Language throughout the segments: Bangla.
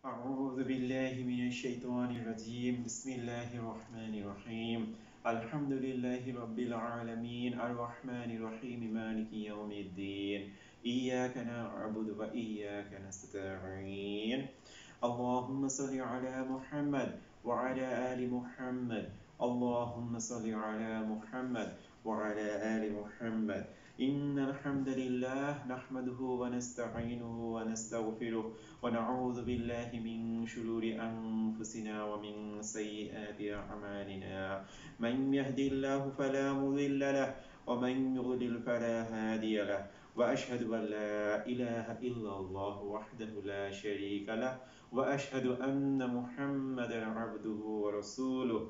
أعوذ بالله من الشيطان الرجيم بسم الله الرحمن الرحيم الحمد لله رب العالمين الرحمن الرحيم مالك يوم الدين إياك نعبد وإياك نستعين اللهم صل على محمد وعلى آل محمد اللهم صل على محمد وعلى آل محمد إن الحمد لله نحمده ونستعينه ونستغفره ونعوذ بالله من شرور أنفسنا ومن سيئات أعمالنا من يهدي الله فلا مضل له ومن يضلل فلا هادي له وأشهد أن لا إله إلا الله وحده لا شريك له وأشهد أن محمدا عبده ورسوله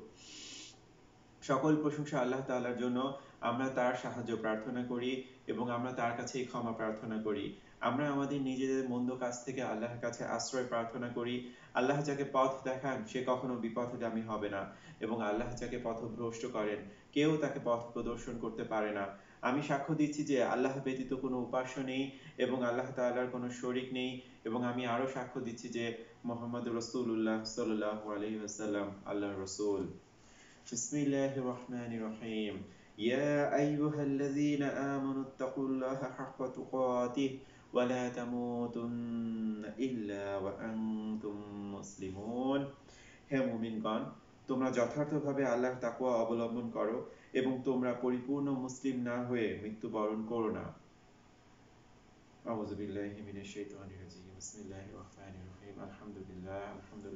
সকল প্রশংসা আল্লাহ তাআলার জন্য। আমরা তার সাহায্য প্রার্থনা করি এবং আমরা তার কাছেই ক্ষমা প্রার্থনা করি। আমরা আমাদের নিজেদের মন্দ কাজ থেকে আল্লাহর কাছে আশ্রয় প্রার্থনা করি। আল্লাহ যাকে পথ দেখান সে কখনো বিপথগামী হবে না এবং আল্লাহ যাকে পথভ্রষ্ট করেন কেউ তাকে পথ প্রদর্শন করতে পারে না। আমি সাক্ষ্য দিচ্ছি যে আল্লাহ ব্যতীত কোনো উপাস্য নেই এবং আল্লাহ তাআলার কোনো শরীক নেই এবং আমি আরো সাক্ষ্য দিচ্ছি যে মুহাম্মদ রাসূলুল্লাহ সাল্লাল্লাহু আলাইহি ওয়াসাল্লাম আল্লাহর রাসূল। بسم الله الرحمن الرحيم يا أيها الذين آمنوا اتقوا الله حق تقاته ولا تموتن إلا وأنتم مسلمون হে মুমিনগণ, তোমরা যথার্থভাবে আল্লাহর তাকওয়া অবলম্বন করো এবং তোমরা পরিপূর্ণ মুসলিম না হয়ে মৃত্যুবরণ করো না। أعوذ بالله من الشيطان الرجيم بسم الله الرحمن الرحيم الحمد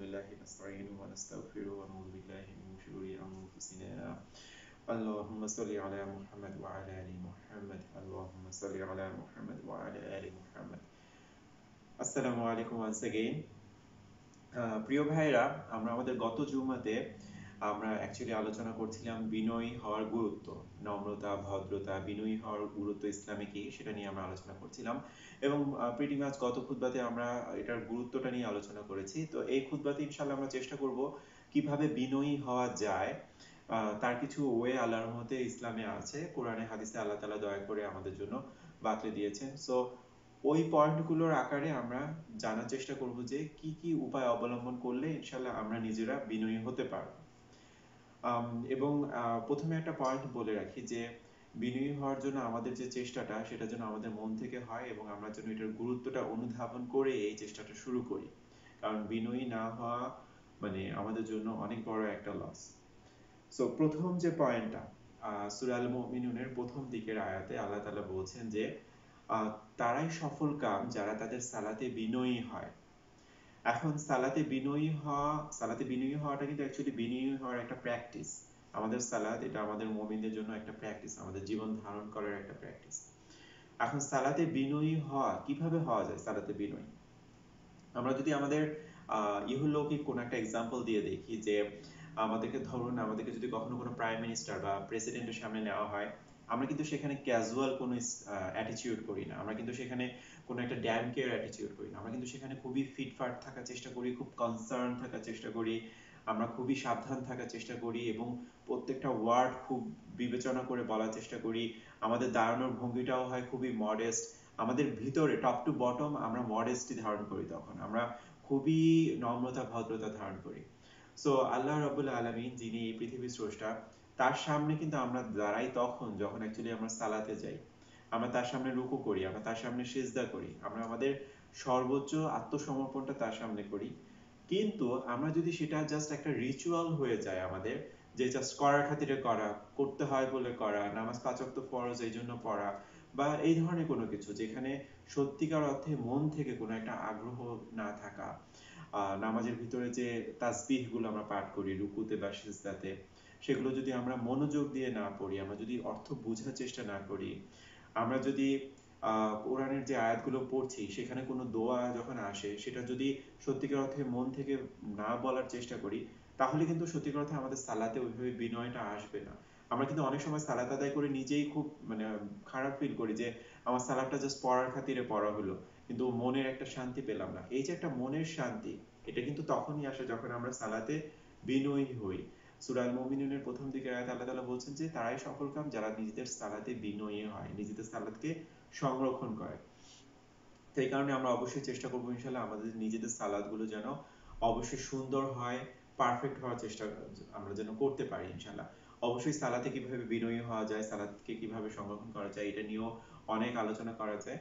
لله نستعينه ونستغفره ونعوذ بالله من شرور أنفسنا اللهم صل على محمد وعلى آل محمد اللهم صل على محمد وعلى آل محمد আসসালামু আলাইকুম once again। প্রিয় ভাইরা, আমরা আমাদের গত জুমাতে আমরা অ্যাকচুয়ালি আলোচনা করছিলাম বিনয়ী হওয়ার গুরুত্ব, নম্রতা, ভদ্রতা, বিনয়ী হওয়ার গুরুত্ব ইসলামে কি সেটা নিয়ে আমরা আলোচনা করছিলাম এবং প্রিটি মাচ গত খুতবাতে আমরা এটার গুরুত্বটা নিয়ে আলোচনা করেছি। তো এই খুতবাতে ইনশাআল্লাহ আমরা চেষ্টা করব কিভাবে বিনয়ী হওয়া যায়। তার কিছু ওয়ে আল্লাহর রহমতে ইসলামে আছে, কোরআনে হাদিসে আল্লাহ তাআলা দয়া করে আমাদের জন্য বাতলে দিয়েছেন। সো ওই পয়েন্টগুলোর আকারে আমরা জানার চেষ্টা করব যে কি কি উপায় অবলম্বন করলে ইনশাআল্লাহ আমরা নিজেরা বিনয়ী হতে পারব। এবং প্রথমে একটা পয়েন্ট বলে রাখি যে বিনয়ী হওয়ার জন্য আমাদের যে চেষ্টাটা সেটা যেন আমাদের মন থেকে হয় এবং আমরা যেন এটার গুরুত্বটা অনুধাবন করে এই চেষ্টাটা শুরু করি, কারণ বিনয়ী না হওয়া মানে আমাদের জন্য অনেক বড় একটা লস। সো প্রথম যে পয়েন্টটা, সূরা আল মুমিনুনের প্রথম দিকের আয়াতে আল্লাহ তাআলা বলছেন যে তারাই সফল কাম যারা তাদের সালাতে বিনয়ী হয়। এখন সালাতে বিনয়ী হওয়াটা কিন্তু অ্যাকচুয়ালি বিনয়ী হওয়ার একটা প্র্যাকটিস। আমাদের সালাত এটা আমাদের মুমিনদের জন্য একটা প্র্যাকটিস, আমাদের জীবন ধারণ করার একটা প্র্যাকটিস। এখন সালাতে বিনয়ী হওয়া কিভাবে হওয়া যায়? সালাতে বিনয়ী আমরা যদি আমাদের ইহলৌকিক কোন একটা এক্সাম্পল দিয়ে দেখি যে আমাদেরকে যদি কখনো কোনো প্রাইম মিনিস্টার বা প্রেসিডেন্টের সামনে নেওয়া হয়, আমরা কিন্তু সেখানে ক্যাজুয়াল কোনো অ্যাটিটিউড করি না, আমরা কিন্তু সেখানে কোনো একটা ড্যাম কেয়ার অ্যাটিটিউড করি না, আমরা কিন্তু সেখানে খুবই ফিটফাট থাকার চেষ্টা করি, খুব কনসার্ন থাকার চেষ্টা করি, আমরা খুবই সাবধান থাকার চেষ্টা করি এবং প্রত্যেকটা ওয়ার্ড খুব বিবেচনা করে বলার চেষ্টা করি। আমাদের দাঁড়ানোর ভঙ্গিটাও হয় খুবই মডেস্ট, আমাদের ভিতরে টপ টু বটম আমরা মডেস্টি ধারণ করি, তখন আমরা খুবই নম্রতা ভদ্রতা ধারণ করি। সো আল্লাহ রাব্বুল আলামিন যিনি এই পৃথিবীর স্রষ্টা, তার সামনে কিন্তু আমরা দাঁড়াই তখন যখন অ্যাকচুয়ালি আমরা সালাতে যাই, আমরা তার সামনে রুকু করি, আমরা তার সামনে সিজদা করি, আমরা আমাদের সর্বোচ্চ আত্মসমর্পণটা তার সামনে করি। কিন্তু আমরা যদি সেটা জাস্ট একটা রিচুয়াল হয়ে যায় আমাদের, যে জাস্ট করার খাতিরে করা, করতে হয় বলে করা, নামাজ ৫ ওয়াক্ত ফরজ এই জন্য পড়া বা এই ধরনের কোনো কিছু যেখানে সত্যিকার অর্থে মন থেকে কোনো একটা আগ্রহ না থাকা, নামাজের ভিতরে যে তাসবিহ গুলো আমরা পাঠ করি রুকুতে বা সিজদাতে, সেগুলো যদি আমরা মনোযোগ দিয়ে না পড়ি, আমরা যদি অর্থ বোঝার চেষ্টা না করি, আমরা যদি কোরআনের যে আয়াতগুলো পড়ছি সেখানে কোনো দোয়া যখন আসে সেটা যদি সত্যিকার অর্থে মন থেকে না বলার চেষ্টা করি, তাহলে কিন্তু সত্যিকার অর্থে আমাদের সালাতে ওইভাবে বিনয়টা আসবে না। আমরা কিন্তু অনেক সময় সালাত আদায় করে নিজেই খুব মানে খারাপ ফিল করি যে আমার সালাতটা জাস্ট পড়ার খাতিরে পড়া হলো, কিন্তু মনের একটা শান্তি পেলাম না। এই যে একটা মনের শান্তি, এটা কিন্তু তখনই আসে যখন আমরা সালাতে বিনয়ী হই। সূরা আল মুমিনুনের প্রথম দিকের আয়াতে আল্লাহ তাআলা বলছেন যে তারাই সফলকাম যারা নিজেদের সালাতে বিনয়ী হয়, নিজেদের সালাতকে সংরক্ষণ করে। তো এই কারণে আমরা অবশ্যই চেষ্টা করবো ইনশাল্লাহ আমাদের নিজেদের সালাদগুলো যেন অবশ্যই সুন্দর হয়, পারফেক্ট হওয়ার চেষ্টা আমরা যেন করতে পারি ইনশাল্লাহ। অবশ্যই সালাতে কিভাবে বিনয়ী হওয়া যায়, সালাদকে কিভাবে সংরক্ষণ করা যায়, এটা নিয়েও অনেক আলোচনা করা যায়।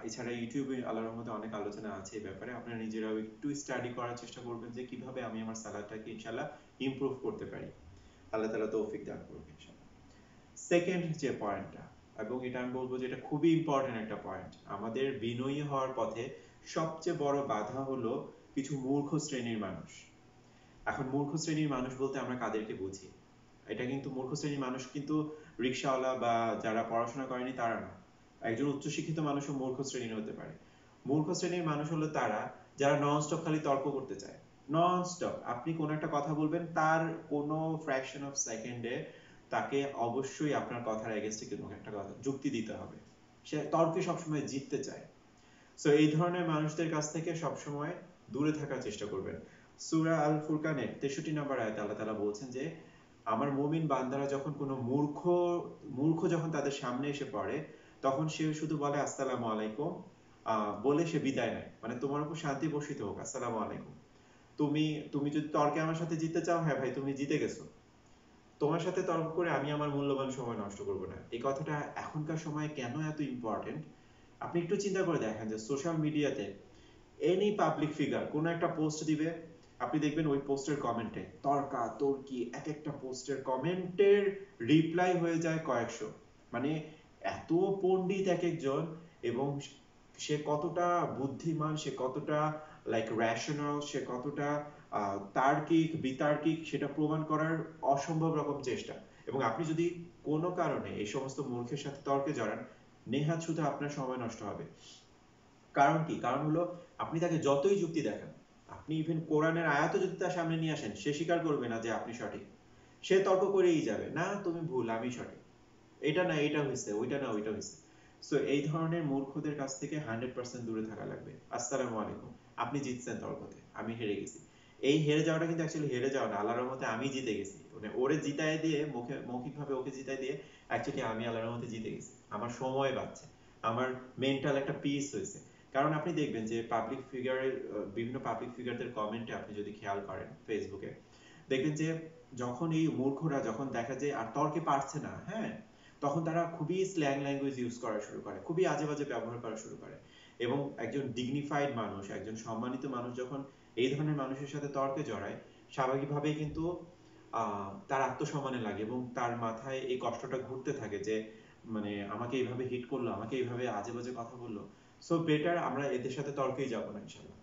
এছাড়া ইউটিউবে আল্লাহর রহমতে অনেক আলোচনা আছে এই ব্যাপারে, আপনারা নিজেরাও একটু স্টাডি করার চেষ্টা করবেন যে কিভাবে আমি আমার সালাদটাকে ইনশাল্লাহ ইমপ্রুভ করতে পারি। আল্লাহ তাআলা তৌফিক দান করুন ইনশাল্লাহ। সেকেন্ড যে পয়েন্টটা, এবং এটা আমি বলবো যে এটা খুবই ইম্পর্টেন্ট একটা পয়েন্ট, আমাদের বিনয়ী হওয়ার পথে সবচেয়ে বড় বাধা হলো কিছু মূর্খ শ্রেণীর মানুষ। এখন মূর্খ শ্রেণীর মানুষ বলতে আমরা কাদেরকে বুঝি? এটা কিন্তু মূর্খ শ্রেণীর মানুষ কিন্তু রিক্সাওয়ালা বা যারা পড়াশোনা করেনি তারা না। একজন উচ্চশিক্ষিত মানুষও মূর্খ শ্রেণীর হতে পারে। মূর্খ শ্রেণীর মানুষ হলো তারা যারা ননস্টপ খালি তর্ক করতে চায়। ননস্টপ আপনি কোন একটা কথা বলবেন, তার কোনো ফ্র্যাকশন অফ সেকেন্ডে তাকে অবশ্যই আপনার কথার এগেইনস্টে কোনো একটা কথা যুক্তি দিতে হবে। সে তর্কে সবসময় জিততে চায়। সো এই ধরনের মানুষদের কাছ থেকে সবসময় দূরে থাকার চেষ্টা করবেন। সূরা আল ফুরকানের 63 নম্বর আয়াতে আল্লাহ তাআলা বলছেন যে আমার মুমিন বান্দারা যখন কোনো মূর্খ যখন তাদের সামনে এসে পড়ে, তখন সে শুধু বলে আসসালামু আলাইকুম, বলে সে বিদায় নেয়, মানে তোমার উপর শান্তি বর্ষিত হোক, আসসালামু আলাইকুম। তুমি তুমি যদি তর্কে আমার সাথে জিততে চাও, হ্যাঁ ভাই তুমি জিতে গেছো, তোমার সাথে তর্ক করে আমি আমার মূল্যবান সময় নষ্ট করব না। এই কথাটা এখনকার সময়ে কেন এত ইম্পর্টেন্ট, আপনি একটু চিন্তা করে দেখেন যে সোশ্যাল মিডিয়াতে এনি পাবলিক ফিগার কোনো একটা পোস্ট দিবে, আপনি দেখবেন ওই পোস্টের কমেন্টে তর্কি, এক একটা পোস্টের কমেন্টের রিপ্লাই হয়ে যায় কয়েকশো। মানে এত পণ্ডিত এক একজন, এবং সে কতটা বুদ্ধিমান, সে কতটা লাইক রেশনাল, সে কতটা তার্কিক বিতার্কিক, সেটা প্রমাণ করার অসম্ভব রকম চেষ্টা। এবং আপনি যদি কোনো কারণে এই সমস্ত মূর্খের সাথে তর্কে জড়ান, নেহাত শুধু আপনার সময় নষ্ট হবে। কারণ কি? কারণ হলো আপনি তাকে যতই যুক্তি দেখান, আপনি ইভেন কোরআনের আয়াতও যদি তার সামনে নিয়ে আসেন, সে স্বীকার করবে না যে আপনি সঠিক। সে তর্ক করেই যাবে, না তুমি ভুল আমি সঠিক, এটা না এটা হয়েছে, ওইটা না ওইটা হয়েছে। সো এই ধরনের মূর্খদের কাছ থেকে 100% দূরে থাকা লাগবে। আসসালামু আলাইকুম, আপনি জিতছেন তর্কতে, আমি হেরে গেছি। এই হেরে যাওয়াটা কিন্তু অ্যাকচুয়ালি হেরে যাওয়া না, আল্লাহর রহমতে আমি জিতে গেছি, মানে ওরে জিতায় দিয়ে মৌখিকভাবে ওকে জিতায় দিয়ে অ্যাকচুয়ালি আমি আল্লাহর রহমতে জিতে গেছি, আমার সময় বাঁচছে, আমার মেন্টাল একটা পিস হয়েছে। কারণ আপনি দেখবেন যে পাবলিক ফিগারের বিভিন্ন পাবলিক ফিগারদের কমেন্টে আপনি যদি খেয়াল করেন ফেসবুকে, দেখবেন যে যখন এই মূর্খরা যখন দেখা যায় আর তর্কে পারছে না, হ্যাঁ, তখন তারা খুবই স্ল্যাং ল্যাঙ্গুয়েজ ইউজ করা শুরু করে, খুবই আজে বাজে ব্যবহার করা শুরু করে। এবং একজন ডিগনিফাইড মানুষ, একজন সম্মানিত মানুষ যখন এই ধরনের মানুষের সাথে তর্কে জড়ায়, স্বাভাবিকভাবেই কিন্তু তার আত্মসম্মানে লাগে এবং তার মাথায় এই কষ্টটা ঘুরতে থাকে যে মানে আমাকে এইভাবে হিট করলো, আমাকে এইভাবে আজে বাজে কথা বললো, সো বেটার আমরা এদের সাথে তর্কেই যাবো না ইনশাল্লাহ।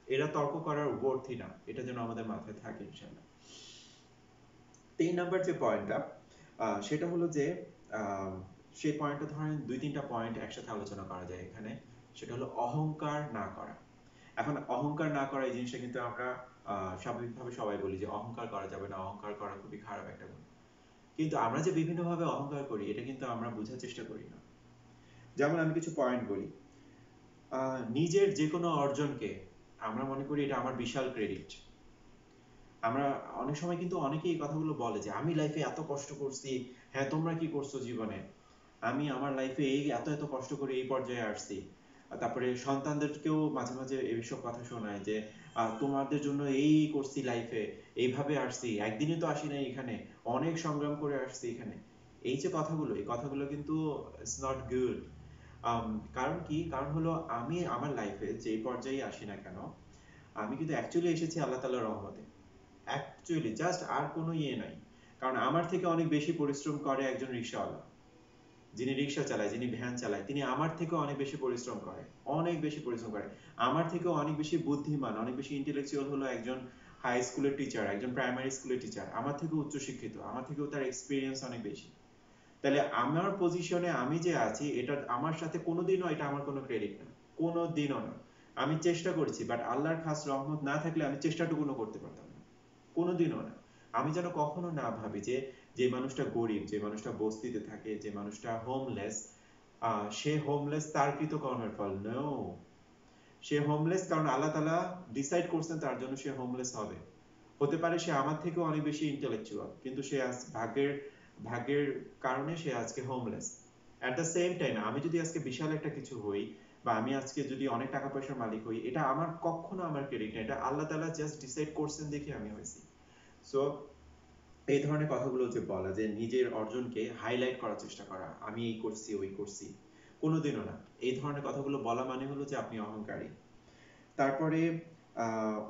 এরা তর্ক করার উপর্থী না, এটা যেন আমাদের মাথায় থাকে ইনশাল্লাহ। 3 নাম্বার যে পয়েন্টটা, সেটা হলো যে সেই পয়েন্টটা ধরেন 2-3টা পয়েন্ট একসাথে আলোচনা করা যায় এখানে। সেটা হলো অহংকার না করা। এখন অহংকার না করা এই জিনিসটা কিন্তু আমরা স্বাভাবিকভাবে সবাই বলি যে অহংকার করা যাবে না, অহংকার করা খুবই খারাপ একটা গুণ। কিন্তু আমরা যে বিভিন্নভাবে অহংকার করি এটা কিন্তু আমরা বোঝার চেষ্টা করি না। যেমন আমি কিছু পয়েন্ট বলি, নিজের যে কোনো অর্জনকে আমরা মনে করি এটা আমার বিশাল ক্রেডিট। আমরা অনেক সময় কিন্তু অনেকেই এই কথাগুলো বলে যে আমি লাইফে এত কষ্ট করছি, হ্যাঁ তোমরা কি করছো জীবনে, আমি আমার লাইফে এই এত এত কষ্ট করে এই পর্যায়ে আসছি। তারপরে সন্তানদেরকেও মাঝে মাঝে এইসব কথা শোনায় যে তোমাদের জন্য এই করছি লাইফে, এইভাবে আসছি, একদিনে তো আসি নাই এখানে, অনেক সংগ্রাম করে আসছি এখানে। এই যে কথাগুলো, এই কথাগুলো কিন্তু ইটস নট গুড। কারণ কি? কারণ হলো আমি আমার লাইফে যে পর্যায়ে আসি না কেন, আমি কিন্তু অ্যাকচুয়ালি এসেছি আল্লাহ তাআলার রহমতে। অ্যাকচুয়ালি জাস্ট আর কোনো ইয়ে নাই। কারণ আমার থেকে অনেক বেশি পরিশ্রম করে একজন রিক্সাওয়ালা, যিনি রিক্সা চালায়, যিনি ভ্যান চালায়, তিনি আমার থেকেও অনেক বেশি পরিশ্রম করে, অনেক বেশি পরিশ্রম করে। আমার থেকেও অনেক বেশি বুদ্ধিমান, অনেক বেশি ইন্টেলেকচুয়াল হলো একজন হাই স্কুলের টিচার, একজন প্রাইমারি স্কুলের টিচার, আমার থেকেও উচ্চশিক্ষিত, আমার থেকেও তার এক্সপিরিয়েন্স অনেক বেশি। তাহলে আমার পজিশনে আমি যে আছি, এটা আমার সাথে কোনোদিনও এটা আমার কোনো ক্রেডিট না, কোনোদিনও না। আমি চেষ্টা করছি, বাট আল্লাহর খাস রহমত না থাকলে আমি চেষ্টাটুকুও করতে পারতাম না, কোনোদিনও না। আমি যেন কখনো না ভাবি যে যে মানুষটা গরিব, যে মানুষটা বস্তিতে থাকে, যে মানুষটা হোমলেস, সে হোমলেস তার কৃতকর্মের ফল। নো, সে হোমলেস কারণ আল্লাহ তাআলা ডিসাইড করছেন তার জন্য সে হোমলেস হবে। হতে পারে সে আমার থেকেও অনেক বেশি ইন্টেলেকচুয়াল, কিন্তু সে আজ ভাগ্যের কারণে সে আজকে homeless. At the same time আমি যদি আজকে বিশাল একটা কিছু হই, বা আমি আজকে যদি অনেক টাকা পয়সার মালিক হই, এটা আমার কখনো আমার ক্রেডিট না, এটা আল্লাহ তাআলা জাস্ট ডিসাইড করছেন দেখে আমি হয়েছি। সো এই ধরনের কথাগুলো যে বলা, যে নিজের অর্জনকে হাইলাইট করার চেষ্টা করা, আমি এই করছি ওই করছি, কোনোদিনও না। এই ধরনের কথাগুলো বলা মানে হলো যে আপনি অহংকারী। তারপরে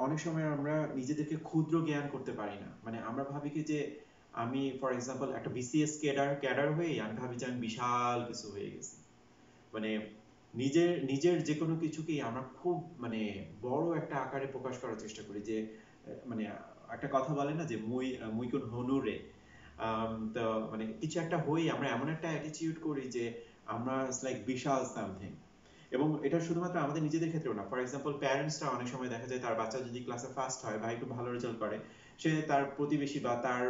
অনেক সময় আমরা নিজেদেরকে ক্ষুদ্র জ্ঞান করতে পারি না। মানে আমরা ভাবি কি যে আমি ফর এক্সাম্পল একটা বিসিএস ক্যাডার হয়ে আমি ভাবি যে আমি বিশাল কিছু হয়ে গেছি। মানে নিজের নিজের যে কোনো কিছুকেই আমরা খুব মানে বড় একটা আকারে প্রকাশ করার চেষ্টা করি, যে মানে একটা কথা বলে না যে মুই কোন হনুরে, তো মানে কিছু একটা হই আমরা এমন একটা অ্যাটিটিউড করি যে আমরা লাইক বিশাল সামথিং। এবং এটা শুধুমাত্র আমাদের নিজেদের ক্ষেত্রেও না, ফর এক্সাম্পল প্যারেন্টসরা অনেক সময় দেখা যায় তার বাচ্চা যদি ক্লাসে ফার্স্ট হয় বা একটু ভালো রেজাল্ট করে, সে তার প্রতিবেশী বা তার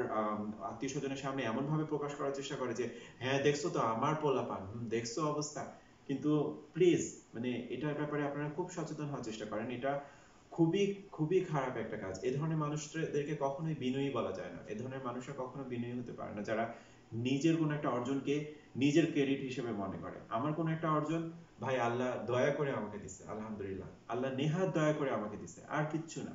আত্মীয় স্বজনের সামনে এমন ভাবে প্রকাশ করার চেষ্টা করে যে হ্যাঁ দেখছো তো আমার পোলাপান, দেখছো অবস্থা। কিন্তু প্লিজ মানে এটার ব্যাপারে আপনারা খুব সচেতন হওয়ার চেষ্টা করেন। এটা খুবই খুবই খারাপ একটা কাজ। এ ধরনের মানুষদেরকে কখনোই বিনয়ী বলা যায় না। এ ধরনের মানুষরা কখনো বিনয়ী হতে পারে না, যারা নিজের কোনো একটা অর্জনকে নিজের ক্রেডিট হিসেবে মনে করে। আমার কোনো একটা অর্জন ভাই আল্লাহ দয়া করে আমাকে দিছে, আলহামদুলিল্লাহ, আল্লাহ নেহাত দয়া করে আমাকে দিছে, আর কিচ্ছু না।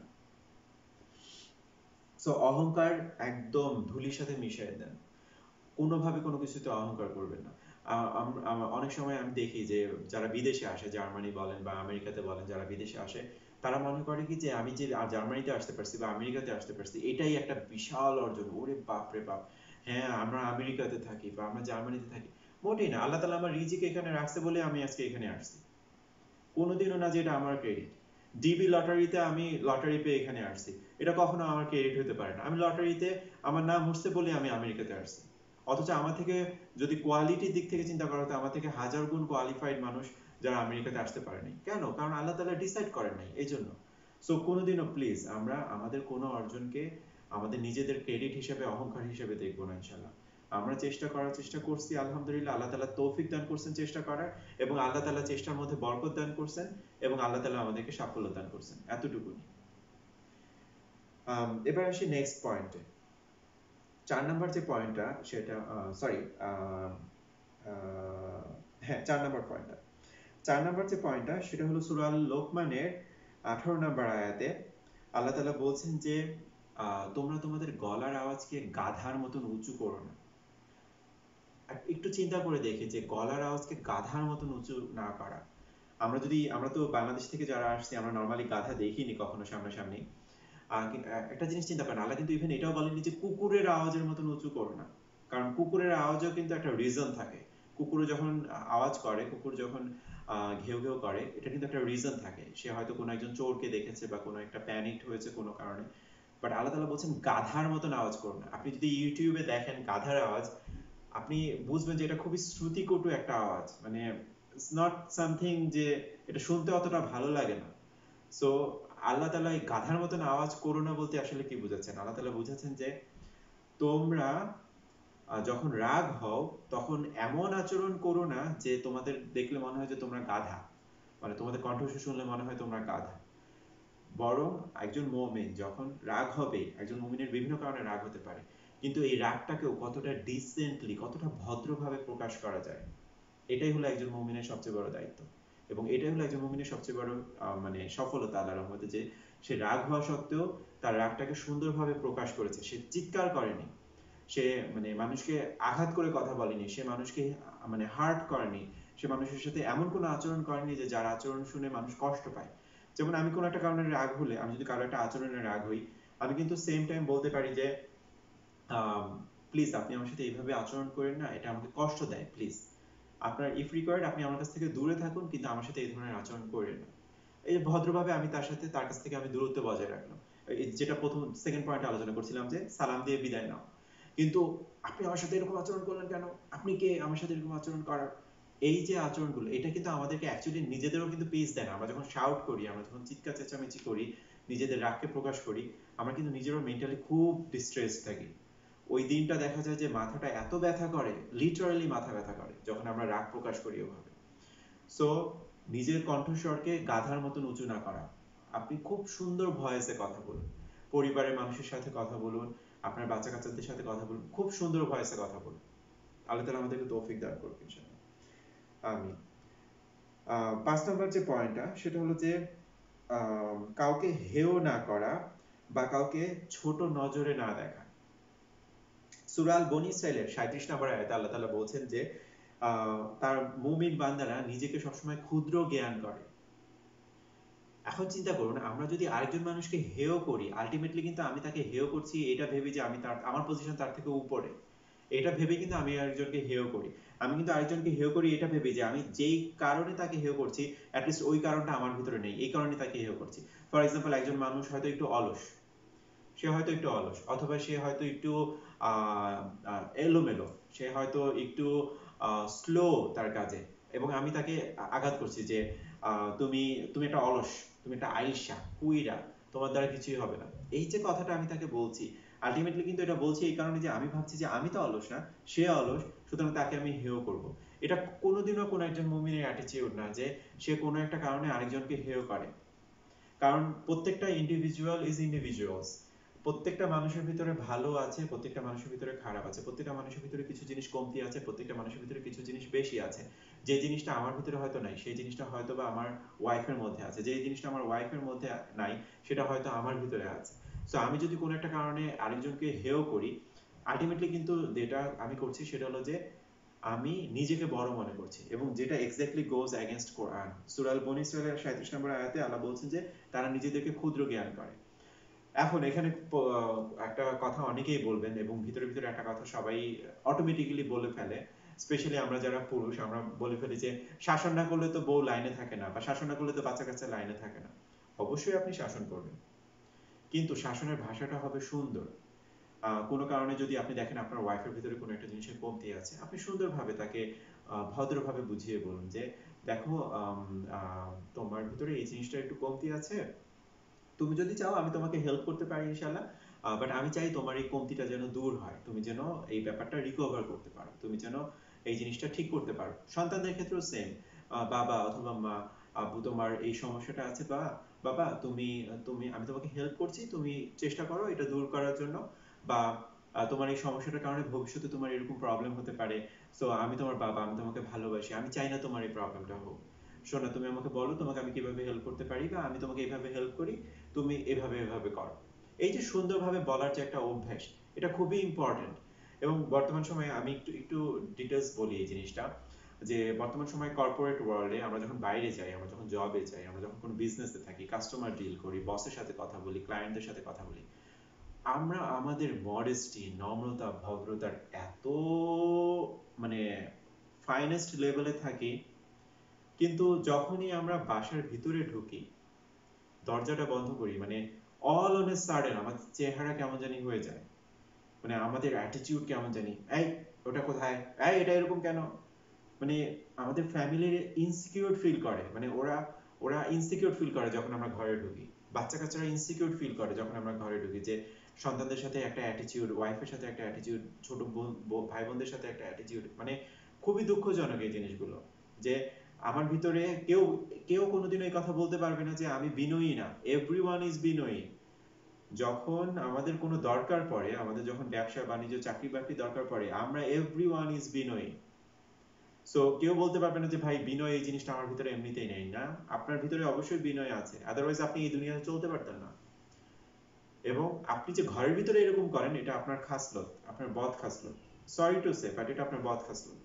সো অহংকার একদম ধুলির সাথে মিশিয়ে দেন, কোনোভাবে কোনো কিছুতে অহংকার করবেন না। অনেক সময় আমি দেখি যে যারা বিদেশে আসে, জার্মানি বলেন বা আমেরিকাতে বলেন, যারা বিদেশে আসে তারা মনে করে কি যে আমি যে জার্মানিতে আসতে পারছি বা আমেরিকাতে আসতে পারছি এটাই একটা বিশাল অর্জন, ওরে বাপ রে বাপ, হ্যাঁ আমরা আমেরিকাতে থাকি বা আমরা জার্মানিতে থাকি। মোটেই না, আল্লাহ তাআলা আমার রিজিক এখানে রাখছে বলে আমি আজকে এখানে আসছি, কোনোদিনও না যে এটা আমার ক্রেডিট। ডিবি লটারিতে আমি লটারি পেয়ে এখানে আসছি, এটা কখনো আমার ক্রেডিট হতে পারে না। আমি লটারিতে আমার নাম উঠছে বলে আমি আমেরিকাতে আসছি। অথচ আমার থেকে যদি কোয়ালিটির দিক থেকে চিন্তা করা হতো, আমার থেকে হাজার গুণ কোয়ালিফাইড মানুষ যারা আমেরিকাতে আসতে পারেনি। কেন? কারণ আল্লাহ তাআলা ডিসাইড করেন নাই, এই জন্য। সো কোনোদিনও প্লিজ আমরা আমাদের কোনো অর্জনকে আমাদের নিজেদের ক্রেডিট হিসেবে, অহংকার হিসেবে দেখবো না ইনশাল্লাহ। আমরা চেষ্টা করছি, আলহামদুলিল্লাহ, আল্লাহ তাআলা তৌফিক দান করছেন চেষ্টা করার, এবং আল্লাহ তাআলা চেষ্টার মধ্যে বরকত দান করছেন, এবং আল্লাহ তাআলা আমাদেরকে সাফল্য দান করছেন, এতটুকুনি। এবার আসি নেক্সট পয়েন্টে। 4 নাম্বার যে পয়েন্টটা সেটা সরি হ্যাঁ 4 নাম্বার পয়েন্টটা, 4 নাম্বার যে পয়েন্টটা সেটা হলো সূরা আল লোকমানের 18 নাম্বার আয়াতে আল্লাহ তাআলা বলছেন যে তোমরা তোমাদের গলার আওয়াজকে গাধার মতন উঁচু করো না। একটু চিন্তা করে দেখি যে গলার আওয়াজকে গাধার মতন উঁচু না করা। আমরা তো বাংলাদেশ থেকে যারা আসছি আমরা নর্মালি গাধা দেখিনি কখনো সামনাসামনি। একটা জিনিস চিন্তা করেন, আল্লাহ কিন্তু ইভেন এটাও বলেনি যে কুকুরের আওয়াজের মতন উঁচু করো না। কারণ কুকুরের আওয়াজেও কিন্তু একটা রিজন থাকে। কুকুর যখন আওয়াজ করে, কুকুর যখন ঘেউ ঘেউ করে, এটা কিন্তু একটা রিজন থাকে। সে হয়তো কোনো একজন চোরকে দেখেছে বা কোনো একটা প্যানিকড হয়েছে কোনো কারণে। বাট আল্লাহ তাআলা বলছেন গাধার মতন আওয়াজ করো না। আপনি যদি ইউটিউবে দেখেন গাধার আওয়াজ, আপনি বুঝবেন যে এটা খুবই শ্রুতিকটু একটা আওয়াজ। মানে ইটস নট সামথিং যে এটা শুনতে অতটা ভালো লাগে না। সো আল্লাহ তাআলা এই গাধার মতন আওয়াজ করো না বলতে আসলে কি বুঝাচ্ছেন? আল্লাহ তাআলা বুঝাচ্ছেন যে তোমরা যখন রাগ হও তখন এমন আচরণ করো না যে তোমাদের দেখলে মনে হয় যে তোমরা গাধা, মানে তোমাদের কণ্ঠস্বর শুনলে মনে হয় তোমরা গাধা। বরং একজন মুমিন যখন রাগ হবে, একজন মুমিনের বিভিন্ন কারণে রাগ হতে পারে, কিন্তু এই রাগটাকেও কতটা ডিসেন্টলি, কতটা ভদ্রভাবে প্রকাশ করা যায়, এটাই হলো একজন মুমিনের সবচেয়ে বড় দায়িত্ব। এবং এটাই হলো একজন মুমিনের সবচেয়ে বড় মানে সফলতা আল্লাহর রহমতে, যে সে রাগ হওয়া সত্ত্বেও তার রাগটাকে সুন্দরভাবে প্রকাশ করেছে। সে চিৎকার করেনি, সে মানে মানুষকে আঘাত করে কথা বলেনি, সে মানুষকে মানে হার্ট করেনি, সে মানুষের সাথে এমন কোনো আচরণ করেনি যে যার আচরণ শুনে মানুষ কষ্ট পায়। যেমন আমি কোনো একটা কারণে রাগ হলে, আমি যদি কারো একটা আচরণে রাগ হই, আমি কিন্তু সেম টাইম বলতে পারি যে প্লিজ আপনি আমার সাথে এইভাবে আচরণ করেন না, এটা আমাকে কষ্ট দেয়, প্লিজ আপনার ইফ রিকোয়ার্ড আপনি আমার কাছ থেকে দূরে থাকুন, কিন্তু আমার সাথে এই ধরনের আচরণ করেন না। এই ভদ্রভাবে আমি তার কাছ থেকে আমি দূরত্ব বজায় রাখলাম। যেটা প্রথম সেকেন্ড পয়েন্টে আলোচনা করছিলাম যে সালাম দিয়ে বিদায় নাও। কিন্তু আপনি আমার সাথে এরকম আচরণ করলেন কেন, আপনি কে আমার সাথে এরকম আচরণ করার? এই যে আচরণগুলো, এটা কিন্তু আমাদেরকে অ্যাকচুয়ালি নিজেদেরও কিন্তু পিস দেয় না। আমরা যখন শাউট করি, আমরা যখন চিৎকার চেঁচামেচি করি, নিজেদের রাগকে প্রকাশ করি, আমরা কিন্তু নিজেরও মেন্টালি খুব ডিস্ট্রেস থাকি। ওই দিনটা দেখা যায় যে মাথাটা এত ব্যথা করে, লিটারালি মাথা ব্যথা করে যখন আমরা রাগ প্রকাশ করি ওভাবে। সো নিজের কণ্ঠস্বরকে গাধার মতন উঁচু না করা। আপনি খুব সুন্দর ভয়েসে কথা বলুন, পরিবারের মানুষের সাথে কথা বলুন, আপনার বাচ্চা কাচ্চাদের সাথে কথা বলুন, খুব সুন্দর ভয়েসে কথা বলুন। আল্লাহ তাআলা আমাদেরকে তৌফিক দান করুন ইনশাআল্লাহ, আমিন। 5 নম্বর যে পয়েন্টটা সেটা হলো যে কাউকে হেয় না করা বা কাউকে ছোট নজরে না দেখা। সূরা আল বনী ইসরাইলের 37 নম্বর আয়াতে আল্লাহ তাআলা বলছেন যে তার মুমিন বান্দারা নিজেকে সবসময় ক্ষুদ্র জ্ঞান করে। এখন চিন্তা করুন, আমরা যদি আরেকজন মানুষকে হেয় করি, আলটিমেটলি কিন্তু আমি তাকে হেয় করছি এটা ভেবে যে আমি আমার পজিশন তার থেকে উপরে, এটা ভেবে কিন্তু আমি আরেকজনকে হেয় করি। আমি কিন্তু আরেকজনকে হেয় করি এটা ভেবে যে আমি যেই কারণে তাকে হেয় করছি অ্যাটলিস্ট ওই কারণটা আমার ভিতরে নেই, এই কারণে তাকে হেয় করছি। ফর এক্সাম্পল, একজন মানুষ হয়তো একটু অলস, অথবা সে হয়তো একটু এলোমেলো, সে হয়তো একটু স্লো তার কাজে, এবং আমি তাকে আঘাত করছি যে তুমি তুমি একটা অলস, তুমি একটা আইসা কুইরা, তোমার দ্বারা কিছুই হবে না। এই যে কথাটা আমি তাকে বলছি, আলটিমেটলি কিন্তু এটা বলছি এই কারণে যে আমি ভাবছি যে আমি তো অলস না, সে অলস, সুতরাং তাকে আমি হেয় করব। এটা কোনোদিনও কোনো একজন মুমিনের অ্যাটিটিউড না যে সে কোনো একটা কারণে আরেকজনকে হেয় করে। কারণ প্রত্যেকটা ইন্ডিভিজুয়াল ইজ ইন্ডিভিজুয়ালস। প্রত্যেকটা মানুষের ভিতরে ভালো আছে, প্রত্যেকটা মানুষের ভিতরে খারাপ আছে, প্রত্যেকটা মানুষের ভিতরে কিছু জিনিস কমতি আছে, প্রত্যেকটা মানুষের ভিতরে কিছু জিনিস বেশি আছে। যে জিনিসটা আমার ভিতরে হয়তো নাই সেই জিনিসটা হয়তো বা আমার ওয়াইফের মধ্যে আছে, যে জিনিসটা আমার ওয়াইফের মধ্যে নাই সেটা হয়তো আমার ভিতরে আছে। সো আমি যদি কোনো একটা কারণে আরেকজনকে হেয় করি, আলটিমেটলি কিন্তু যেটা আমি করছি সেটা হলো যে আমি নিজেকে বড় মনে করছি, এবং যেটা এক্স্যাক্টলি গোজ এগেইনস্ট কোরআন। সূরা আল বনী ইসরাইলের 37 নম্বর আয়াতে আল্লাহ বলছেন যে তারা নিজেদেরকে ক্ষুদ্র জ্ঞান করে। এখন এখানে একটা কথা অনেকেই বলবেন, এবং ভিতরে ভিতরে একটা কথা সবাই অটোমেটিক্যালি বলে ফেলে, স্পেশালি আমরা যারা পুরুষ, আমরা বলে ফেলি যে শাসন না করলে তো বউ লাইনে থাকে না, বা শাসন না করলে তো বাচ্চা কাচ্চা লাইনে থাকে না। অবশ্যই আপনি শাসন করবেন, কিন্তু শাসনের ভাষাটা হবে সুন্দর। কোনো কারণে যদি আপনি দেখেন আপনার ওয়াইফের ভিতরে কোনো একটা জিনিসের কমতি আছে, আপনি সুন্দরভাবে তাকে ভদ্রভাবে বুঝিয়ে বলুন যে দেখো, তোমার ভিতরে এই জিনিসটা একটু কমতি আছে, তুমি যদি চাও আমি তোমাকে হেল্প করতে পারি ইনশাল্লাহ, বাট আমি চাই তোমার এই কমতিটা যেন দূর হয়, তুমি যেন এই ব্যাপারটা রিকভার করতে পারো, তুমি যেন এই জিনিসটা ঠিক করতে পারো। সন্তানদের ক্ষেত্রেও সেম, বাবা অথবা মা, আব্বু তোমার এই সমস্যাটা আছে, বা বাবা তুমি তুমি আমি তোমাকে হেল্প করছি, তুমি চেষ্টা করো এটা দূর করার জন্য, বা তোমার এই সমস্যাটার কারণে ভবিষ্যতে তোমার এরকম প্রবলেম হতে পারে, সো আমি তোমার বাবা, আমি তোমাকে ভালোবাসি, আমি চাই না তোমার এই প্রবলেমটা হোক। শোনো, তুমি আমাকে বলো তোমাকে আমি কিভাবে হেল্প করতে পারি, বা আমি তোমাকে এইভাবে হেল্প করি, তুমি এভাবে এভাবে করো। এই যে সুন্দরভাবে বলার যে একটা অভ্যাস, এটা খুবই ইম্পর্টেন্ট। এবং বর্তমান সময়ে আমি একটু একটু ডিটেলস বলি এই জিনিসটা, যে বর্তমান সময় কর্পোরেট ওয়ার্ল্ডে আমরা যখন বাইরে যাই, আমরা যখন জবে যাই, আমরা যখন কোনো বিজনেসে থাকি, কাস্টমার ডিল করি, বসের সাথে কথা বলি, ক্লায়েন্টদের সাথে কথা বলি, আমরা আমাদের মডেস্টি, নম্রতা, ভদ্রতার এত মানে ফাইনেস্ট লেভেলে থাকি, কিন্তু যখনই আমরা বাসার ভিতরে ঢুকি, দরজাটা বন্ধ করি, মানে অল অন এ সাডেন আমাদের চেহারা কেমন জানি হয়ে যায়, মানে আমাদের অ্যাটিটিউড কেমন জানি, এই ওটা কোথায়, এই এটা এরকম কেন, মানে আমাদের ফ্যামিলির ইনসিকিউর ফিল করে, মানে ওরা ওরা ইনসিকিউর ফিল করে যখন আমরা ঘরে ঢুকি। বাচ্চা কাচ্চারা ইনসিকিউর ফিল করে যখন আমরা ঘরে ঢুকি, যে সন্তানদের সাথে একটা অ্যাটিটিউড, ওয়াইফের সাথে একটা অ্যাটিটিউড, ছোট ভাই বোনদের সাথে একটা অ্যাটিটিউড, মানে খুবই দুঃখজনক এই জিনিসগুলো। যে আমার ভিতরে কেউ কেউ কোনোদিন এই কথা বলতে পারবে না যে আমি বিনয়ী না, এভরিওয়ান ইজ বিনয়ী। যখন আমাদের কোনো দরকার পড়ে, আমাদের যখন ব্যবসা বাণিজ্য চাকরি বাকরি দরকার পড়ে, আমরা এভরিওয়ান ইজ বিনয়ী। সো কেউ বলতে পারবে না যে ভাই বিনয় এই জিনিসটা আমার ভিতরে এমনিতেই নেই, না, আপনার ভিতরে অবশ্যই বিনয় আছে, আদারওয়াইজ আপনি এই দুনিয়াতে চলতে পারতেন না। এবং আপনি যে ঘরের ভিতরে এরকম করেন এটা আপনার খাসলত, আপনার বদ খাসলত, সরি টু সে, বাট এটা আপনার বদ খাসলত।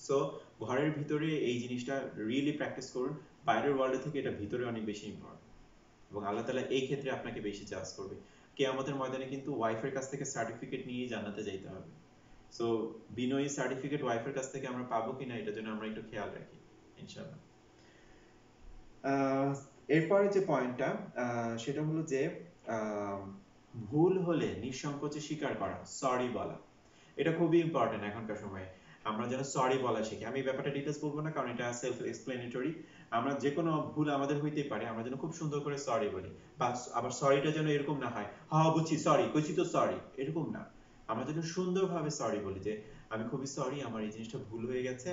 সো ঘরের ভিতরে এই জিনিসটা রিয়েলি প্র্যাকটিস করুন, বাইরের ওয়ার্ল্ড থেকে এটা ভিতরে অনেক বেশি ইম্পর্টেন্ট, এবং আল্লাহ তাআলা এই ক্ষেত্রে আপনাকে বেশি জাজ করবে। কিয়ামতের ময়দানে কিন্তু ওয়াইফের কাছ থেকে সার্টিফিকেট নিয়ে জান্নাতে যাইতে হবে। সো বিনয়ী সার্টিফিকেট ওয়াইফের কাছ থেকে আমরা পাবো কিনা এটার জন্য আমরা একটু খেয়াল রাখি ইনশাআল্লাহ। এরপরে যে পয়েন্টটা সেটা হলো যে আহ, ভুল হলে নিঃসংকোচে স্বীকার করা, সরি বলা। এটা খুবই ইম্পর্টেন্ট এখনকার সময়ে, আমরা যেন সরি বলা শিখি। আমি ব্যাপারটা ডিটেলস বলবো না, কারণ এটা সেলফ এক্সপ্লেনেটরি। আমরা যে কোনো ভুল আমাদের হইতেই পারে, আমরা যেন খুব সুন্দর করে সরি বলি, বা আবার সরিটা যেন এরকম না হয়, হ্যাঁ বুঝছি সরি কইছি তো সরি, এরকম না। আমরা যেন সুন্দরভাবে সরি বলি যে আমি খুবই সরি, আমার এই জিনিসটা ভুল হয়ে গেছে,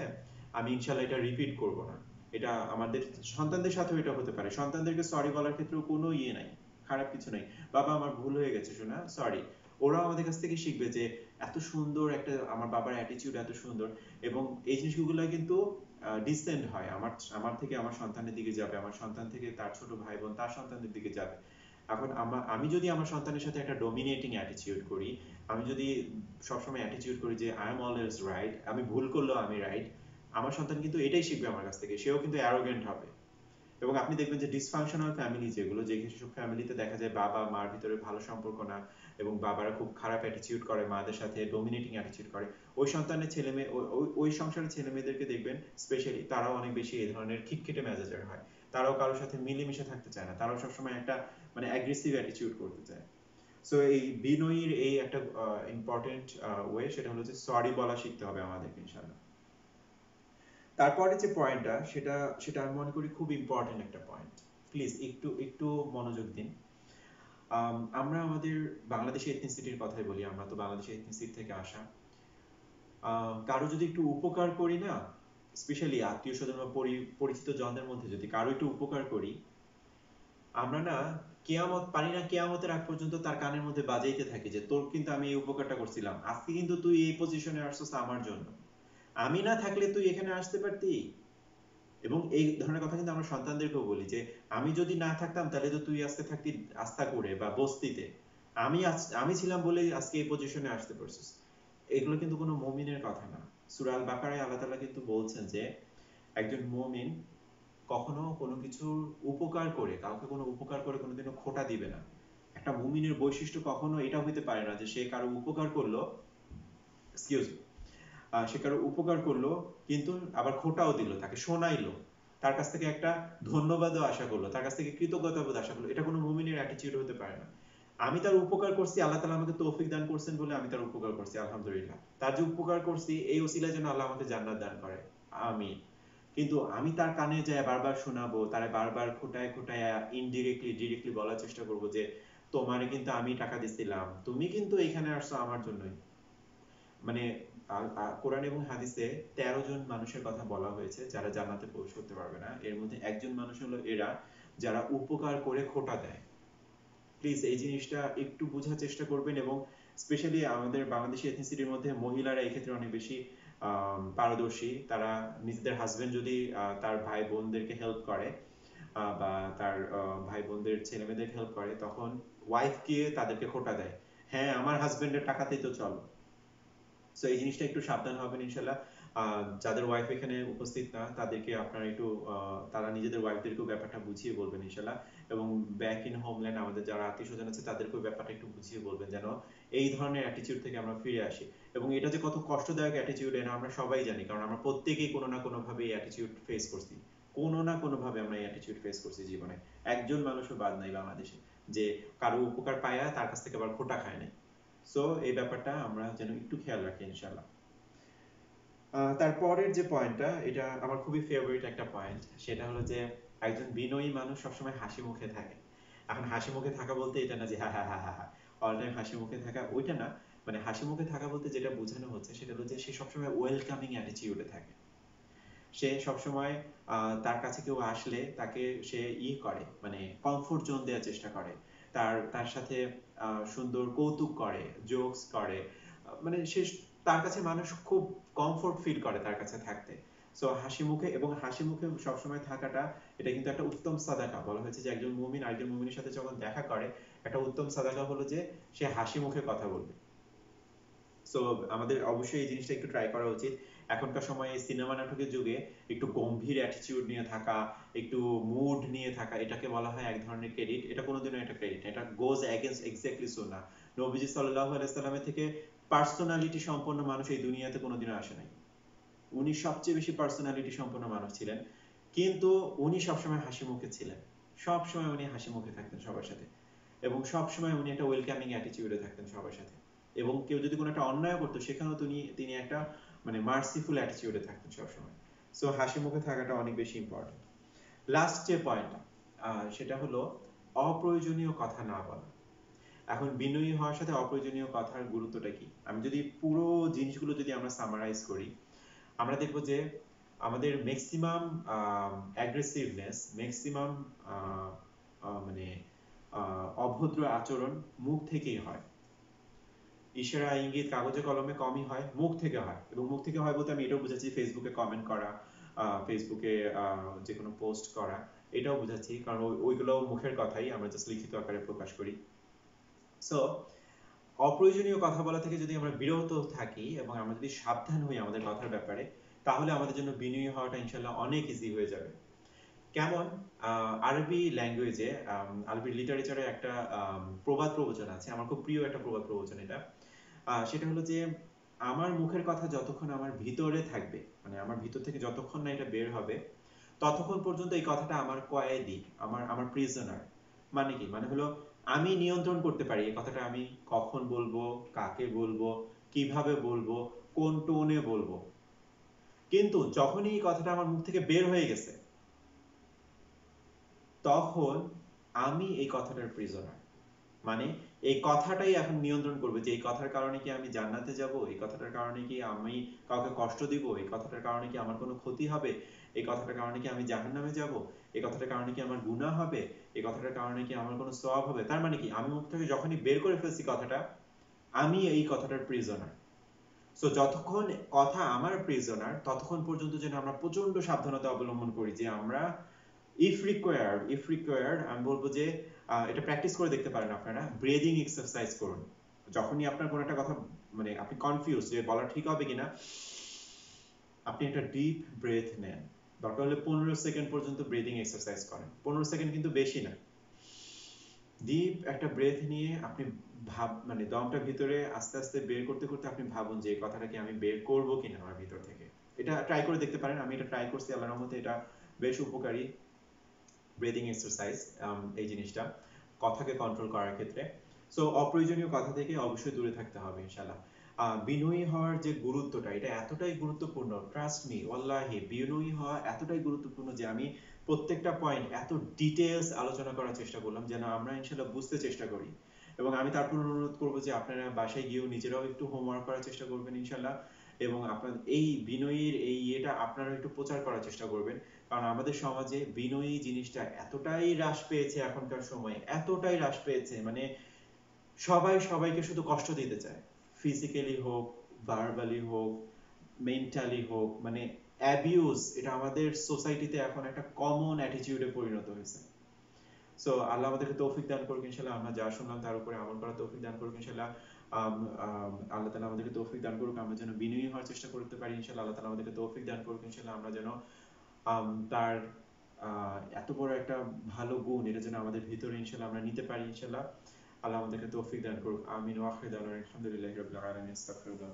আমি ইনশাল্লাহ এটা রিপিট করব না। এটা আমাদের সন্তানদের সাথেও এটা হতে পারে, সন্তানদেরকে সরি বলার ক্ষেত্রেও কোনো ইয়ে নাই, খারাপ কিছু নাই। বাবা আমার ভুল হয়ে গেছে শোনা, সরি। ওরাও আমাদের কাছ থেকে শিখবে যে এত সুন্দর একটা, আমার বাবার অ্যাটিটিউড এত সুন্দর। এবং এই জিনিসগুলো কিন্তু ডিসেন্ড হয়, আমার আমার থেকে আমার সন্তানের দিকে যাবে, আমার সন্তান থেকে তার ছোট ভাই বোন তার সন্তানের দিকে যাবে। এখন আমি যদি আমার সন্তানের সাথে একটা ডমিনেটিং অ্যাটিটিউড করি, আমি যদি সবসময় অ্যাটিটিউড করি যে আই এম অলওয়েজ রাইট, আমি ভুল করলেও আমি রাইট, আমার সন্তান কিন্তু এটাই শিখবে আমার কাছ থেকে, সেও কিন্তু অ্যারোগেন্ট হবে। এবং আপনি দেখবেন যে ডিসফাংশনাল ফ্যামিলি যেগুলো, যেসব ফ্যামিলিতে দেখা যায় বাবা মার ভিতরে ভালো সম্পর্ক না, এবং বাবারা খুব খারাপ অ্যাটিটিউড করে মাদের সাথে, ডোমিনেটিং অ্যাটিটিউড করে, ওই সন্তানের ছেলে মেয়ে, ওই সংসারের ছেলে মেয়েদেরকে দেখবেন স্পেশালি তারাও অনেক বেশি এই ধরনের খিটখিটে মেজাজের হয়, তারাও কারোর সাথে মিলেমিশে থাকতে চায় না, তারাও সবসময় একটা মানে অ্যাগ্রেসিভ অ্যাটিটিউড করতে চায়। সো এই বিনয়ীর এই একটা ইম্পর্টেন্ট ওয়ে, সেটা হলো যে সরি বলা শিখতে হবে আমাদেরকে ইনশাআল্লাহ। তারপরে যে পয়েন্টটা, সেটা সেটা আমি মনে করি খুব ইম্পর্টেন্ট একটা পয়েন্ট, প্লিজ একটু একটু মনোযোগ দিন। আমরা আমাদের বাংলাদেশি এথনিসিটির কথাই বলি, আমরা তো বাংলাদেশি এথনিসিটি থেকে আসা। কারো যদি একটু উপকার করি না, স্পেশালি আত্মীয় স্বজন বা পরিচিত জনদের মধ্যে যদি কারো একটু উপকার করি, আমরা না কেয়ামত পারি না, কেয়ামতের আগ পর্যন্ত তার কানের মধ্যে বাজাইতে থাকি যে তোর কিন্তু আমি এই উপকারটা করছিলাম, আজকে কিন্তু তুই এই পজিশনে আসছিস আমার জন্য, আমি না থাকলে তুই এখানে আসতে পারতি। এবং এই ধরনের কথা কিন্তু আমরা সন্তানদেরকেও বলি যে আমি যদি না থাকতাম তাহলে তো তুই আজকে থাকতি আস্থা করে বা বস্তিতে, আমি ছিলাম বলে আজকে এই পজিশনে আসতে পারছিস। এগুলো কিন্তু কোনো মুমিনের কথা না। সূরা আল বাকারায় আল্লাহ তাআলা কিন্তু বলছেন যে একজন মুমিন কখনো কোনো কিছুর উপকার করে, কাউকে কোনো উপকার করে কোনোদিনও খোটা দিবে না। একটা মুমিনের বৈশিষ্ট্য কখনো এটা হইতে পারে না যে সে কারো উপকার করলো, এক্সকিউজ মি, সে কারো উপকার করলো কিন্তু আবার খোটাও দিল, তাকে শোনাইলো, তার কাছ থেকে একটা ধন্যবাদও আশা করলো, তার কাছ থেকে কৃতজ্ঞতাবোধ আশা করলো, এটা কোনো মুমিনের অ্যাটিটিউড হতে পারে না। আমি তার উপকার করছি, আল্লাহ তাআলা আমাকে তৌফিক দান করছেন বলে আমি তার উপকার করছি, আলহামদুলিল্লাহ, তার যে উপকার করছি এই ওসিলায় যেন আল্লাহ আমাকে জান্নাত দান করে, আমিন। কিন্তু আমি তার কানে যায় বারবার শোনাবো, তারা বারবার খোটায় খোটায় ইনডিরেক্টলি ডিরেক্টলি বলার চেষ্টা করবো যে তোমারে কিন্তু আমি টাকা দিছিলাম, তুমি কিন্তু এখানে আসছো আমার জন্যই। মানে কোরআন এবং হাদিসে 13 জন মানুষের কথা বলা হয়েছে যারা জান্নাতে প্রবেশ করতে পারবে না, এর মধ্যে একজন মানুষ হলো এরা যারা উপকার করে খোটা দেয়। প্লিজ এই জিনিসটা একটু বোঝার চেষ্টা করবেন। এবং স্পেশালি আমাদের বাংলাদেশি এথনিসিটির মধ্যে মহিলারা এই ক্ষেত্রে অনেক বেশি পারদর্শী। তারা নিজেদের হাজবেন্ড যদি তার ভাই বোনদেরকে হেল্প করে বা তার ভাই বোনদের ছেলে মেয়েদের হেল্প করে, তখন ওয়াইফকে তাদেরকে খোটা দেয়, হ্যাঁ আমার হাজবেন্ডের টাকাতেই তো চলো। সো এই জিনিসটা একটু সাবধান হবেন ইনশাল্লাহ। যাদের ওয়াইফ এখানে উপস্থিত না তাদেরকে আপনারা একটু তারা নিজেদের ওয়াইফদেরকেও ব্যাপারটা বুঝিয়ে বলবেন ইনশাল্লাহ। এবং ব্যাক ইন হোমল্যান্ড আমাদের যারা আত্মীয় স্বজন আছে তাদেরকেও ব্যাপারটা একটু বুঝিয়ে বলবেন যেন এই ধরনের অ্যাটিটিউড থেকে আমরা ফিরে আসি। এবং এটা যে কত কষ্টদায়ক অ্যাটিটিউড এটা আমরা সবাই জানি, কারণ আমরা প্রত্যেকেই কোনো না কোনো ভাবে এই অ্যাটিটিউড ফেস করছি, কোনো না কোনো ভাবে আমরা এই অ্যাটিটিউড ফেস করছি জীবনে। একজন মানুষও বাদ নাই বাংলাদেশে যে কারো উপকার পায়া তার কাছ থেকে আবার খোটা খায় নাই। সো এই ব্যাপারটা আমরা যেন একটু খেয়াল রাখি ইনশাল্লাহ। তারপরের যে পয়েন্টটা, এটা আমার খুবই ফেভারিট একটা পয়েন্ট, সেটা হলো যে একজন বিনয়ী মানুষ সবসময় হাসি মুখে থাকে। এখন হাসি মুখে থাকা বলতে এটা না যে হা হা হা হা হা অল টাইম হাসি মুখে থাকা, ওইটা না। মানে হাসি মুখে থাকা বলতে যেটা বোঝানো হচ্ছে সেটা হলো যে সে সবসময় ওয়েলকামিং অ্যাটিটিউডে থাকে। সে সবসময় তার কাছে কেউ আসলে তাকে সে করে, মানে কমফোর্ট জোন দেওয়ার চেষ্টা করে, তার সাথে সুন্দর কৌতুক করে, জোকস করে, মানে সে তার কাছে মানুষ খুব কমফোর্ট ফিল করে তার কাছে থাকতে। সো হাসি মুখে, এবং হাসি মুখে সবসময় থাকাটা এটা কিন্তু একটা উত্তম সাদাকা। বলা হয়েছে যে একজন মুমিন আরেকজন মুমিনের সাথে যখন দেখা করে, একটা উত্তম সাদাকা হলো যে সে হাসি মুখে কথা বলবে। সো আমাদের অবশ্যই এই জিনিসটা একটু ট্রাই করা উচিত। এখনকার সময়ে সিনেমা নাটকের যুগে একটু গম্ভীর অ্যাটিটিউড নিয়ে থাকা, একটু মুড নিয়ে থাকা, এটাকে বলা হয় এক ধরনের ক্রেডিট। এটা কোনোদিনও একটা ক্রেডিট, এটা গোজ এগেইনস্ট এক্স্যাক্টলি সুন্নাহ। নবীজি সাল্লাল্লাহু আলাইহি সাল্লামের থেকে পার্সোনালিটি সম্পন্ন মানুষ এই দুনিয়াতে কোনোদিনও আসে নাই। উনি সবচেয়ে বেশি পার্সোনালিটি সম্পন্ন মানুষ ছিলেন, কিন্তু উনি সবসময় হাসি মুখে ছিলেন। সবসময় উনি হাসি মুখে থাকতেন সবার সাথে, এবং সবসময় উনি একটা ওয়েলকামিং অ্যাটিটিউডে থাকতেন সবার সাথে। এবং কেউ যদি কোনো একটা অন্যায় করতো সেখানেও তিনি একটা মানে মার্সিফুল অ্যাটিটিউডে থাকতেন সবসময়। সো হাসি মুখে থাকাটা অনেক বেশি ইম্পর্টেন্ট। লাস্ট যে পয়েন্টটা, সেটা হলো অপ্রয়োজনীয় কথা না বলা। এখন বিনয়ী হওয়ার সাথে অপ্রয়োজনীয় কথার গুরুত্বটা কি, আমি যদি পুরো জিনিসগুলো যদি আমরা সামারাইজ করি, আমরা দেখব যে আমাদের ম্যাক্সিমাম অ্যাগ্রেসিভনেস, ম্যাক্সিমাম মানে অভদ্র আচরণ মুখ থেকেই হয়। ইশারা ইঙ্গিত কাগজে কলমে কমই হয়, মুখ থেকে হয়। এবং মুখ থেকে হয় বলতে আমি এটাও বুঝাচ্ছি ফেসবুকে কমেন্ট করা, ফেসবুকে যে কোনো পোস্ট করা, এটাও বুঝাচ্ছি, কারণ ওইগুলো মুখের কথাই আমরা জাস্ট লিখিত আকারে প্রকাশ করি। সো অপ্রয়োজনীয় কথা বলা থেকে যদি আমরা বিরত থাকি এবং আমরা যদি সাবধান হই আমাদের কথার ব্যাপারে, তাহলে আমাদের জন্য বিনয়ী হওয়াটা ইনশাল্লাহ অনেক ইজি হয়ে যাবে। কেমন? আরবি ল্যাঙ্গুয়েজে, আরবি লিটারেচারে একটা প্রবাদ প্রবচন আছে, আমার খুব প্রিয় একটা প্রবাদ প্রবচন এটা। সেটা হলো যে, আমার মুখের কথা যতক্ষণ আমার ভিতরে থাকবে, মানে আমার ভিতর থেকে যতক্ষণ না এটা বের হবে, ততক্ষণ পর্যন্ত এই কথাটা আমার কয়েদি, আমার আমার প্রিজনার। মানে কি? মানে হলো আমি নিয়ন্ত্রণ করতে পারি এই কথাটা আমি কখন বলবো, কাকে বলবো, কিভাবে বলবো, কোন টোনে বলবো। কিন্তু যখনই এই কথাটা আমার মুখ থেকে বের হয়ে গেছে, তখন আমি এই কথাটার প্রিজনার। মানে এই কথাটাই এখন নিয়ন্ত্রণ করবে যে এই কথার কারণে কি আমি জান্নাতে যাব, এই কথাটার কারণে কি আমি কাউকে কষ্ট দিব, এই কথাটার কারণে কি আমার কোনো ক্ষতি হবে, এই কথাটার কারণে কি আমি জাহান্নামে যাব, এই কথাটার কারণে কি আমার গুনাহ হবে, এই কথাটার কারণে কি আমার কোনো সওয়াব হবে। তার মানে কি, আমি মুখ থেকে যখনই বের করে ফেলছি কথাটা, আমি এই কথাটার প্রিজনার। সো যতক্ষণ কথা আমার প্রিজনার, ততক্ষণ পর্যন্ত যেন আমরা প্রচন্ড সাবধানতা অবলম্বন করি, যে আমরা ইফ রিকোয়ার্ড আমি বলবো যে এটা প্র্যাকটিস করে দেখতে পারেন আপনারা, ব্রিদিং এক্সারসাইজ করুন। যখনই আপনার কোনো একটা কথা, মানে আপনি কনফিউজ যে বলা ঠিক হবে কিনা, আপনি একটা ডিপ ব্রেথ নেন। দরকার হলে 15 সেকেন্ড পর্যন্ত ব্রিদিং এক্সারসাইজ করেন, 15 সেকেন্ড কিন্তু বেশি না। ডিপ একটা ব্রেথ নিয়ে আপনি মানে দমটা ভিতরে আস্তে আস্তে বের করতে করতে আপনি ভাবুন যে এই কথাটা কি আমি বের করবো কিনা আমার ভিতর থেকে। এটা ট্রাই করে দেখতে পারেন, আমি এটা ট্রাই করছি, আল্লাহর রহমতে এটা বেশ উপকারী ব্রিদিং এক্সারসাইজ এই জিনিসটা কথাকে কন্ট্রোল করার ক্ষেত্রে। সো অপ্রয়োজনীয় কথা থেকে অবশ্যই দূরে থাকতে হবে ইনশাআল্লাহ। বিনয়ী হওয়ার যে গুরুত্বটা, এটা এতটাই গুরুত্বপূর্ণ, ট্রাস্ট মি ওয়াল্লাহি, বিনয়ী হওয়া এতটাই গুরুত্বপূর্ণ যে আমি প্রত্যেকটা পয়েন্ট এত ডিটেইলস আলোচনা করার চেষ্টা করলাম যেন আমরা ইনশাআল্লাহ বুঝতে চেষ্টা করি। এবং আমি তারপর অনুরোধ করবো যে আপনারা বাসায় গিয়েও নিজেরাও একটু হোমওয়ার্ক করার চেষ্টা করবেন ইনশাআল্লাহ, এবং আপনার এই বিনয়ীর এই ইয়েটা আপনারা একটু প্রচার করার চেষ্টা করবেন। কারণ আমাদের সমাজে বিনয়ী জিনিসটা এতটাই হ্রাস পেয়েছে এখনকার সময়ে, এতটাই হ্রাস পেয়েছে, মানে সবাই সবাইকে শুধু কষ্ট দিতে চায়, ফিজিক্যালি হোক, ভার্বালি হোক, মেন্টালি হোক, মানে অ্যাবিউজ, এটা আমাদের সোসাইটিতে এখন একটা কমন অ্যাটিটিউডে পরিণত হয়েছে। সো আল্লাহ আমাদেরকে তৌফিক দান করুক ইনশাআল্লাহ, আমরা যা শুনলাম তার উপরে আমল করার তৌফিক দান করুক ইনশাআল্লাহ। আল্লাহ তাআলা আমাদেরকে তৌফিক দান করুক, আমরা যেন বিনয়ী হওয়ার চেষ্টা করতে পারি ইনশাআল্লাহ। আল্লাহ তাআলা আমাদেরকে তৌফিক দান করুক ইনশাআল্লাহ, আমরা যেন তার এত বড় একটা ভালো গুণ, এটা যেন আমাদের ভিতরে ইনশাআল্লাহ আমরা নিতে পারি ইনশাআল্লাহ। আল্লাহ আমাদেরকে তৌফিক দান করুক। আমিন ওয়া আখিরু দাওয়ানা আলহামদুলিল্লাহি রাব্বিল আলামিন। আস্তাগফিরুল্লাহ।